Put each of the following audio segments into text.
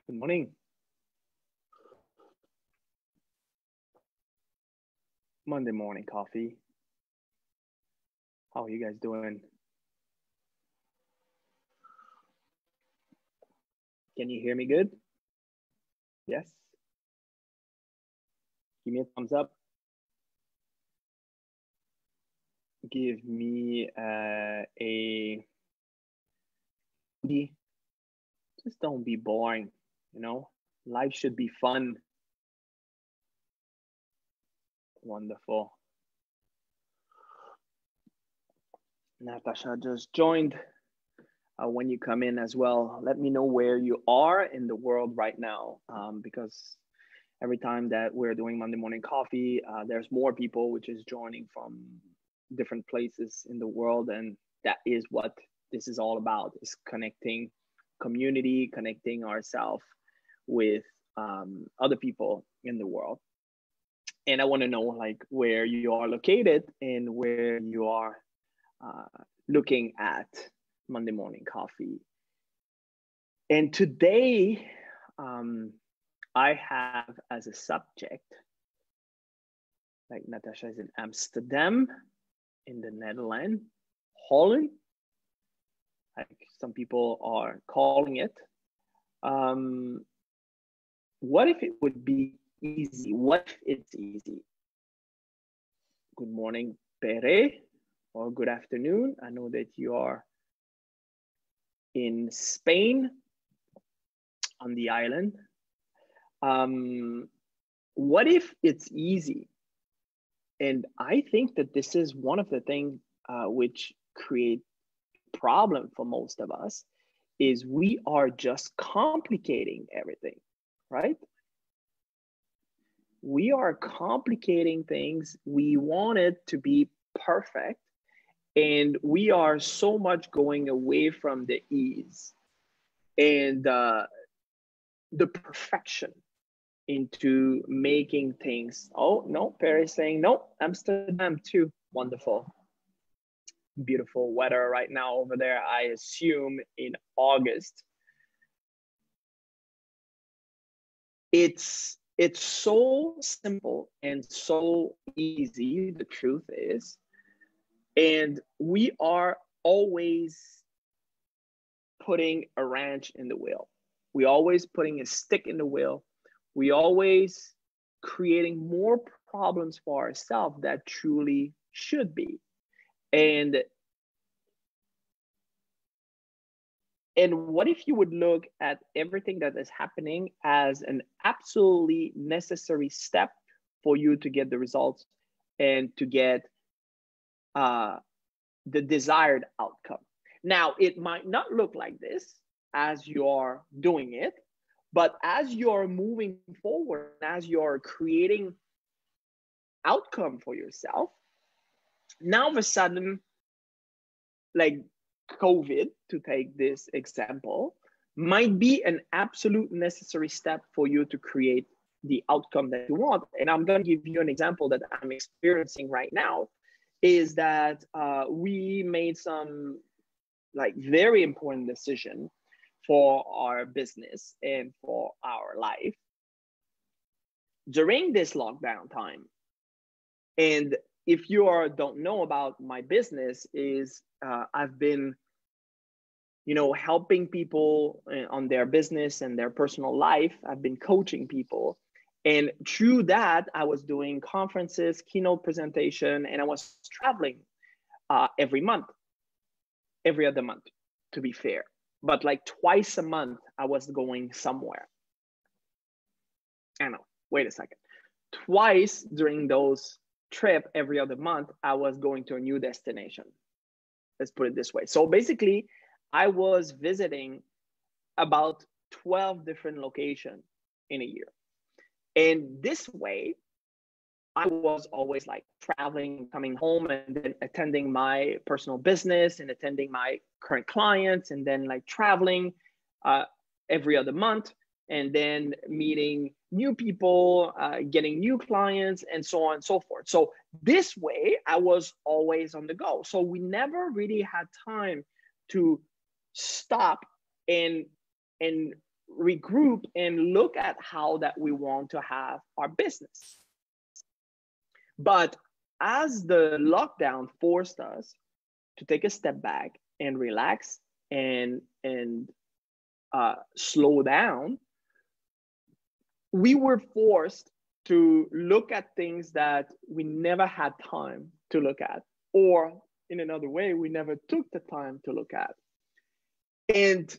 Good morning. Monday morning coffee. How are you guys doing? Can you hear me good? Yes? Give me a thumbs up. Give me just don't be boring, Life should be fun. Wonderful. Natasha just joined. When you come in as well, let me know where you are in the world right now, because every time that we're doing Monday morning coffee, there's more people which is joining from different places in the world, and that is what this is all about: is connecting community, connecting ourselves with other people in the world. And I want to know like where you are located and where you are looking at Monday morning coffee. And today I have as a subject, like Natasha is in Amsterdam, in the Netherlands, Holland, like some people are calling it. What if it would be easy? What if it's easy? Good morning, Pere, or good afternoon. I know that you are in Spain, on the island. What if it's easy? And I think that this is one of the things which create problem for most of us, is we are just complicating everything, right? We are complicating things. We want it to be perfect, and we are so much going away from the ease and the perfection into making things. Oh no, Paris saying no, Amsterdam too. Wonderful. Beautiful weather right now over there, I assume in August. It's so simple and so easy, the truth is. And we are always putting a wrench in the wheel. We always putting a stick in the wheel. We always creating more problems for ourselves that truly should be. And what if you would look at everything that is happening as an absolutely necessary step for you to get the results and to get the desired outcome? Now, it might not look like this as you're doing it, but as you're moving forward, as you're creating outcome for yourself, now all of a sudden, like COVID, to take this example, might be an absolute necessary step for you to create the outcome that you want. And I'm going to give you an example that I'm experiencing right now, is that we made some like very important decision for our business and for our life during this lockdown time. And if you don't know about my business, is I've been, helping people on their business and their personal life. I've been coaching people. And through that, I was doing conferences, keynote presentation, and I was traveling every other month, to be fair. But like twice a month, I was going somewhere. I know, wait a second. Twice during those trip every other month, I was going to a new destination. Let's put it this way. So basically, I was visiting about 12 different locations in a year. And this way, I was always like traveling, coming home, and then attending my personal business and attending my current clients, and then like traveling every other month, and then meeting new people, getting new clients, and so on and so forth. So this way, I was always on the go. So we never really had time to stop and regroup and look at how that we want to have our business. But as the lockdown forced us to take a step back and relax and slow down, we were forced to look at things that we never had time to look at, or in another way, we never took the time to look at. And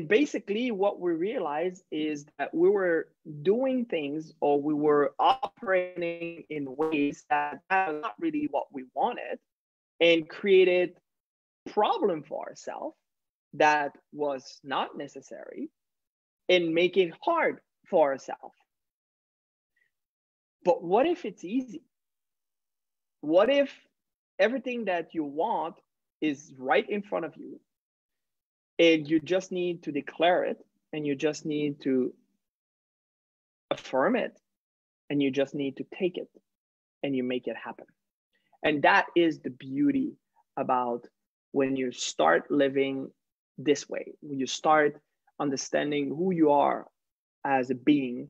basically what we realized is that we were doing things, or we were operating in ways that are not really what we wanted, and created problem for ourselves that was not necessary, and make it hard for ourselves. But what if it's easy? What if everything that you want is right in front of you, and you just need to declare it, and you just need to affirm it, and you just need to take it, and you make it happen? And that is the beauty about when you start living this way, when you start understanding who you are as a being,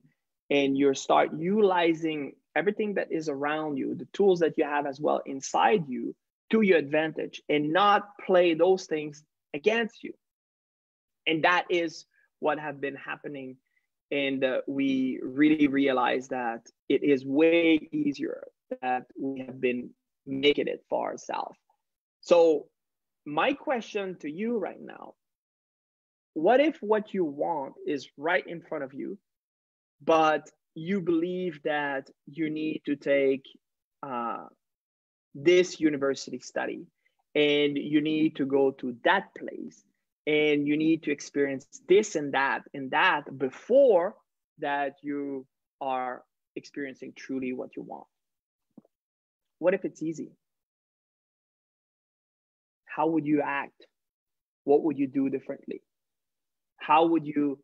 and you start utilizing everything that is around you, the tools that you have as well inside you, to your advantage, and not play those things against you. And that is what have been happening. And we really realize that it is way easier that we have been making it for ourselves. So my question to you right now, what if what you want is right in front of you, but you believe that you need to take this university study, and you need to go to that place, and you need to experience this and that before that you are experiencing truly what you want? What if it's easy? How would you act? What would you do differently? How would you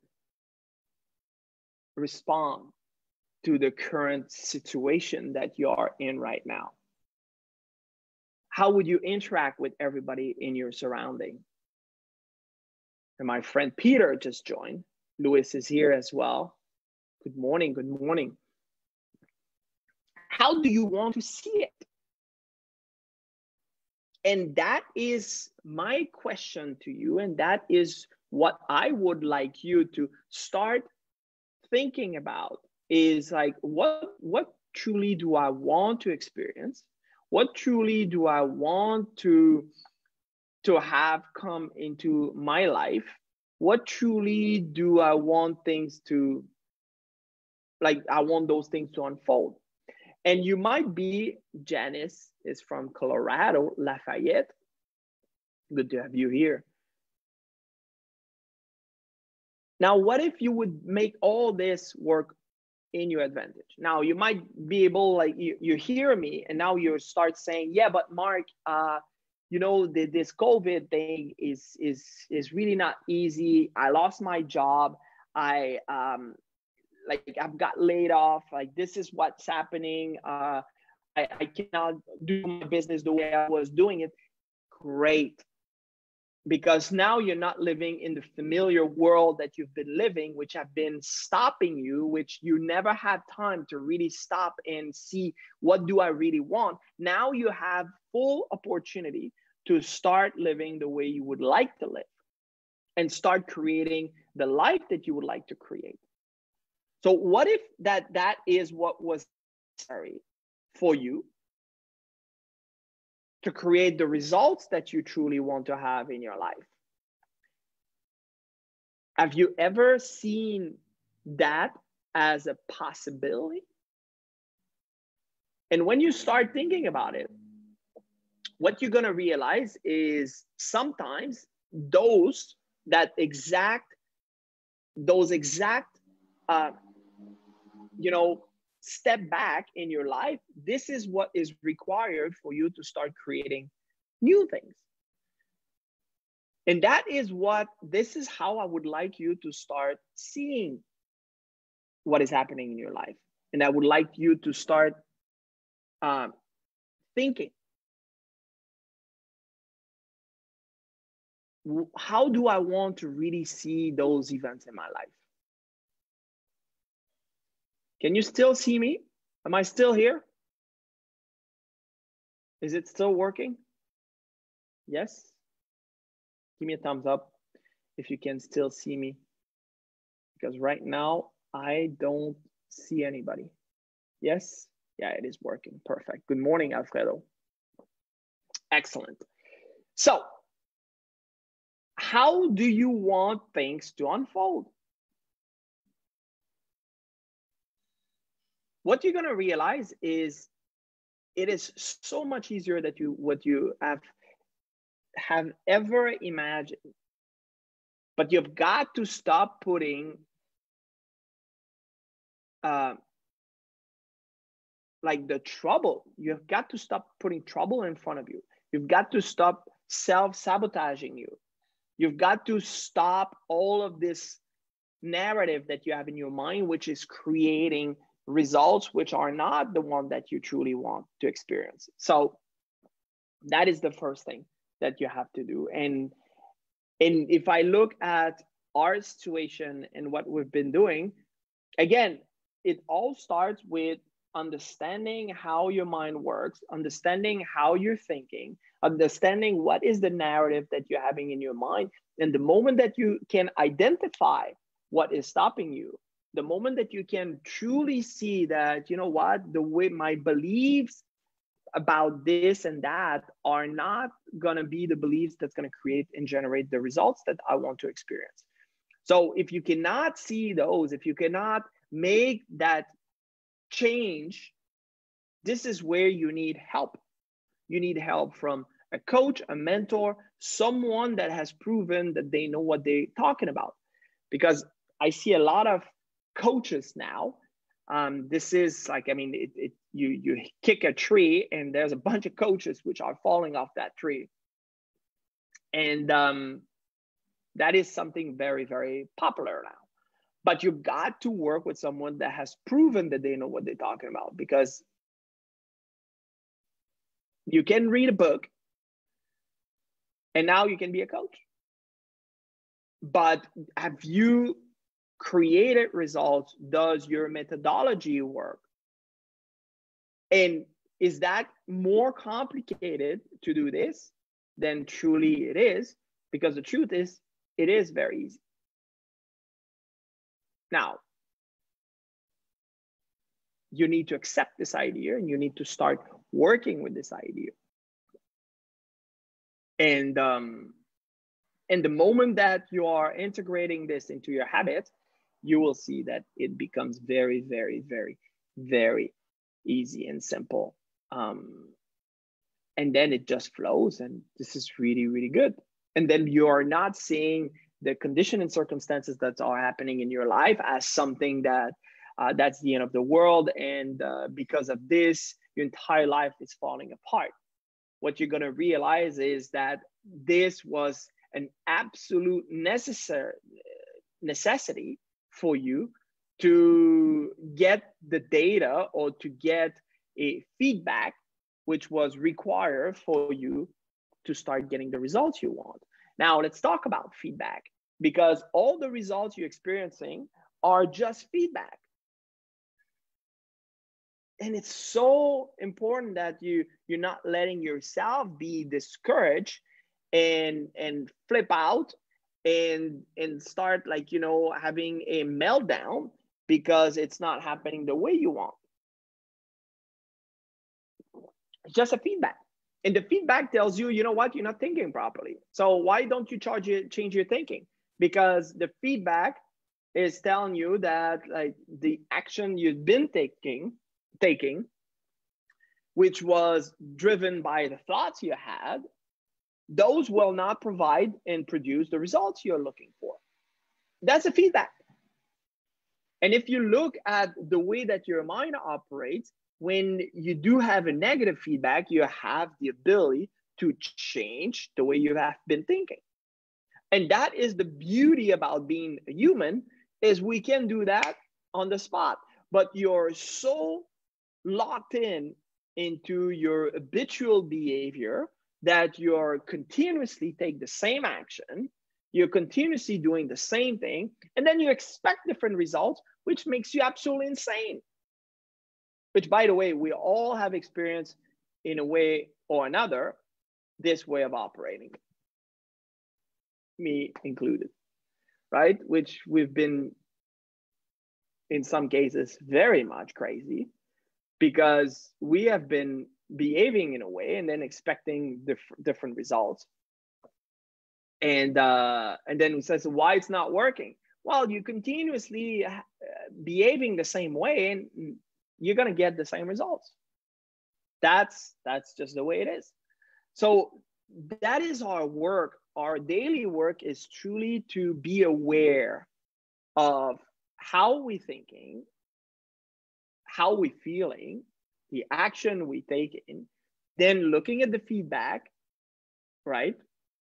respond to the current situation that you are in right now? How would you interact with everybody in your surrounding? And my friend Peter just joined. Louis is here as well. Good morning, good morning. How do you want to see it? And that is my question to you, and that is what I would like you to start thinking about, is like, what truly do I want to experience? What truly do I want to have come into my life? What truly do I want things to, like, I want those things to unfold? And you might be, Janice is from Colorado, Lafayette. Good to have you here. Now, what if you would make all this work in your advantage? Now, you might be able, like, you hear me, and now you start saying, yeah, but Marc, you know, this COVID thing is really not easy. I lost my job. I've got laid off. Like, this is what's happening. I cannot do my business the way I was doing it. Great. Because now you're not living in the familiar world that you've been living, which have been stopping you, which you never had time to really stop and see, what do I really want? Now you have full opportunity to start living the way you would like to live, and start creating the life that you would like to create. So what if that is what was necessary for you to create the results that you truly want to have in your life? Have you ever seen that as a possibility? And when you start thinking about it, what you're going to realize is sometimes those exact step back in your life, this is what is required for you to start creating new things. And this is how I would like you to start seeing what is happening in your life. And I would like you to start thinking. how do I want to really see those events in my life? Can you still see me? Am I still here? Is it still working? Yes? Give me a thumbs up if you can still see me. Because right now, I don't see anybody. Yes? Yeah, it is working. Perfect. Good morning, Alfredo. Excellent. So, how do you want things to unfold? What you're going to realize is it is so much easier than what you have ever imagined. But you've got to stop putting like the trouble. You've got to stop putting trouble in front of you. You've got to stop self-sabotaging you. You've got to stop all of this narrative that you have in your mind, which is creating results which are not the one that you truly want to experience. So that is the first thing that you have to do. And if I look at our situation and what we've been doing, again, it all starts with understanding how your mind works, understanding how you're thinking, understanding what is the narrative that you're having in your mind. And the moment that you can identify what is stopping you, the moment that you can truly see that, you know what, the way my beliefs about this and that are not going to be the beliefs that's going to create and generate the results that I want to experience. So if you cannot see those, if you cannot make that change, this is where you need help. You need help from a coach, a mentor, someone that has proven that they know what they're talking about. Because I see a lot of coaches now. This is like, I mean, you kick a tree and there's a bunch of coaches which are falling off that tree. And that is something very, very popular now. But you've got to work with someone that has proven that they know what they're talking about, because you can read a book and now you can be a coach. But have you created results? Does your methodology work? And is that more complicated to do this than truly it is? Because the truth is, it is very easy. Now, you need to accept this idea and you need to start working with this idea. And the moment that you are integrating this into your habits, you will see that it becomes very, very, very, very easy and simple. And then it just flows, and this is really, really good. And then you are not seeing the condition and circumstances that are happening in your life as something that that's the end of the world. And because of this, your entire life is falling apart. What you're going to realize is that this was an absolute necessity for you to get the data or to get a feedback which was required for you to start getting the results you want. Now, let's talk about feedback, because all the results you're experiencing are just feedback. And it's so important that you're not letting yourself be discouraged and flip out and start, like, you know, having a meltdown because it's not happening the way you want. It's just a feedback. And the feedback tells you, you know what, you're not thinking properly. So why don't you change your thinking? Because the feedback is telling you that, like, the action you've been taking, which was driven by the thoughts you had, those will not provide and produce the results you're looking for. That's a feedback. And if you look at the way that your mind operates, when you do have a negative feedback, you have the ability to change the way you have been thinking. And that is the beauty about being a human, is we can do that on the spot. But you're so locked into your habitual behavior that you're continuously take the same action, you're continuously doing the same thing, and then you expect different results, which makes you absolutely insane. Which, by the way, we all have experienced in a way or another this way of operating, me included, right? Which we've been, in some cases, very much crazy because we have been behaving in a way and then expecting different results. And then he says, why it's not working? Well, you continuously behaving the same way and you're going to get the same results. That's just the way it is. So that is our work. Our daily work is truly to be aware of how we're thinking, how we're feeling, the action we taking, then looking at the feedback, right,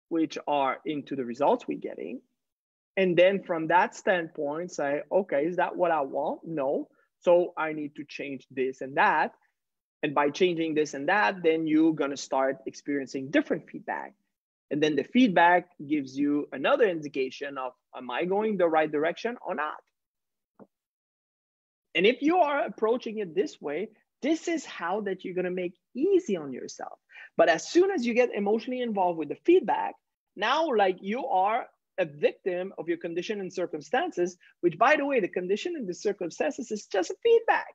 which are into the results we're getting. And then from that standpoint, say, okay, is that what I want? No. So I need to change this and that. And by changing this and that, then you're going to start experiencing different feedback. And then the feedback gives you another indication of, am I going the right direction or not? And if you are approaching it this way, this is how that you're going to make easy on yourself. But as soon as you get emotionally involved with the feedback, now like you are a victim of your condition and circumstances, which, by the way, the condition and the circumstances is just a feedback.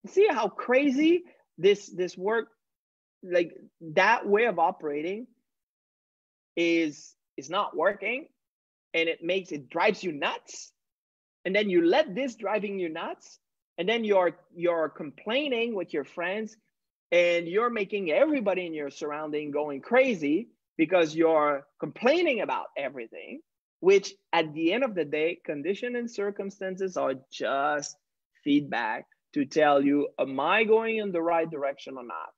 See how crazy this work, like that way of operating is not working, and it drives you nuts. And then you let this driving you nuts, and then you're complaining with your friends, and you're making everybody in your surrounding going crazy because you're complaining about everything, which at the end of the day, condition and circumstances are just feedback to tell you, am I going in the right direction or not?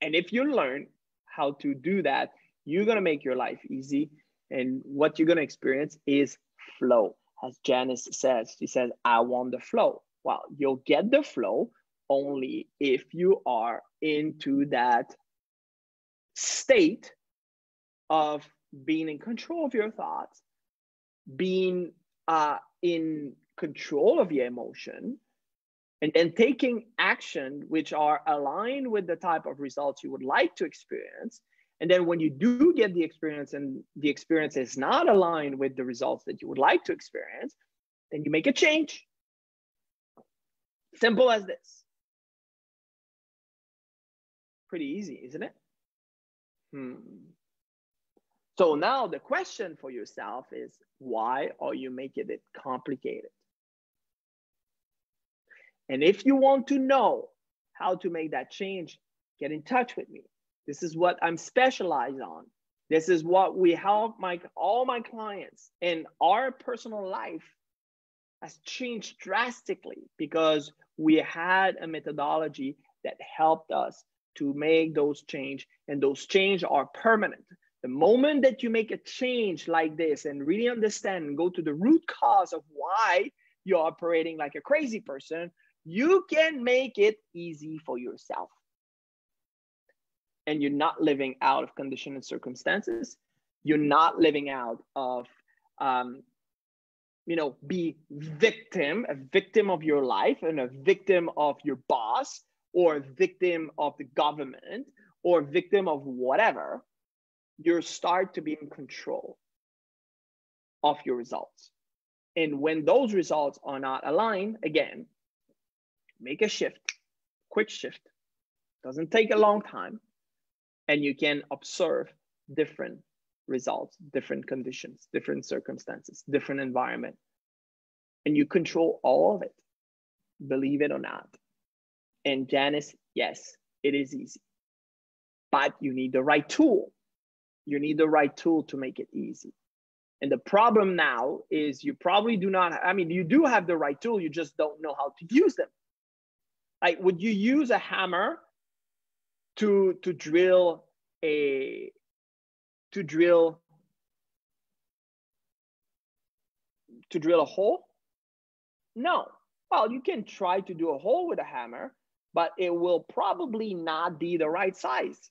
And if you learn how to do that, you're going to make your life easy. And what you're going to experience is flow. As Janice says, she says, I want the flow. Well, you'll get the flow only if you are into that state of being in control of your thoughts, being in control of your emotion, and then taking action which are aligned with the type of results you would like to experience. And then when you do get the experience and the experience is not aligned with the results that you would like to experience, then you make a change. Simple as this. Pretty easy, isn't it? So now the question for yourself is, why are you making it complicated? And if you want to know how to make that change, get in touch with me. This is what I'm specialized on. This is what we help all my clients. And our personal life has changed drastically because we had a methodology that helped us to make those change, and those change are permanent. The moment that you make a change like this and really understand and go to the root cause of why you're operating like a crazy person, you can make it easy for yourself. And you're not living out of condition and circumstances. You're not living out of, be a victim of your life and a victim of your boss, or a victim of the government, or a victim of whatever. You start to be in control of your results. And when those results are not aligned, again, make a shift, quick shift. Doesn't take a long time. And you can observe different results, different conditions, different circumstances, different environment. And you control all of it, believe it or not. And Janice, yes, it is easy. But you need the right tool. You need the right tool to make it easy. And the problem now is you probably do not, you do have the right tool, you just don't know how to use them. Like, would you use a hammer to drill a hole? No. Well, you can try to do a hole with a hammer, but it will probably not be the right size.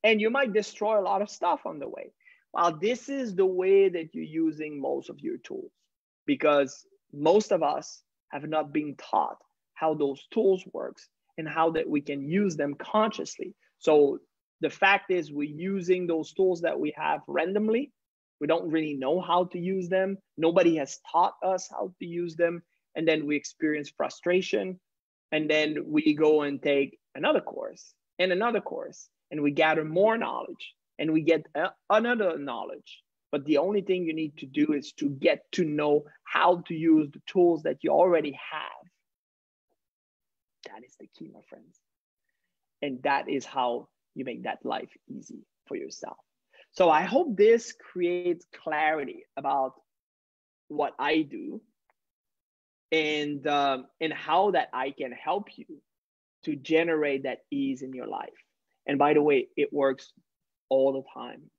And you might destroy a lot of stuff on the way. Well, this is the way that you're using most of your tools, because most of us have not been taught how those tools works and how that we can use them consciously. So the fact is, we're using those tools that we have randomly. We don't really know how to use them. Nobody has taught us how to use them. And then we experience frustration. And then we go and take another course and another course, and we gather more knowledge, and we get another knowledge. But the only thing you need to do is to get to know how to use the tools that you already have. That is the key, my friends. And that is how you make that life easy for yourself. So I hope this creates clarity about what I do, and how that I can help you to generate that ease in your life. And by the way, it works all the time.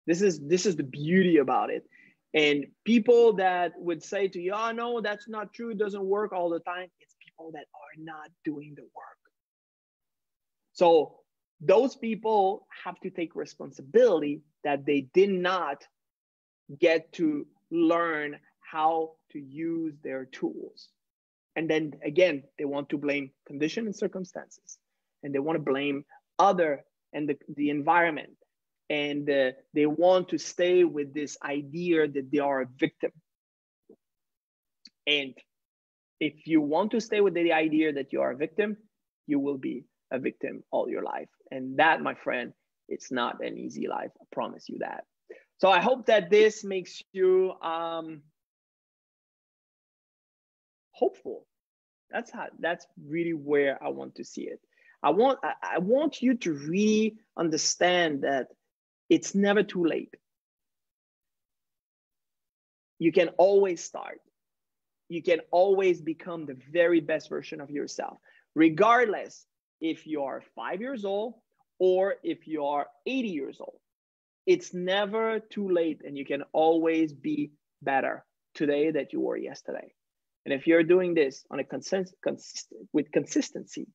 This is the beauty about it. And people that would say to you, oh, no, that's not true, it doesn't work all the time, it's people that are not doing the work. So those people have to take responsibility that they did not get to learn how to use their tools. And then again, they want to blame condition and circumstances, and they want to blame other and the environment. And they want to stay with this idea that they are a victim. And if you want to stay with the idea that you are a victim, you will be a victim all your life. And that, my friend, it's not an easy life. I promise you that. So I hope that this makes you hopeful. That's really where I want to see it. I want you to really understand that it's never too late. You can always start. You can always become the very best version of yourself, regardless if you are 5 years old or if you are 80 years old. It's never too late, and you can always be better today than you were yesterday. And if you're doing this on a with consistency,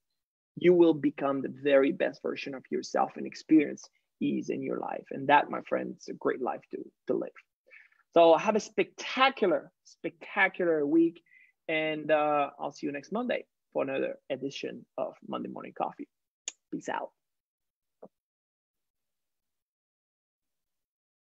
you will become the very best version of yourself and experience ease in your life. And that, my friend, is a great life to live. So have a spectacular week. And I'll see you next Monday for another edition of Monday Morning Coffee. Peace out.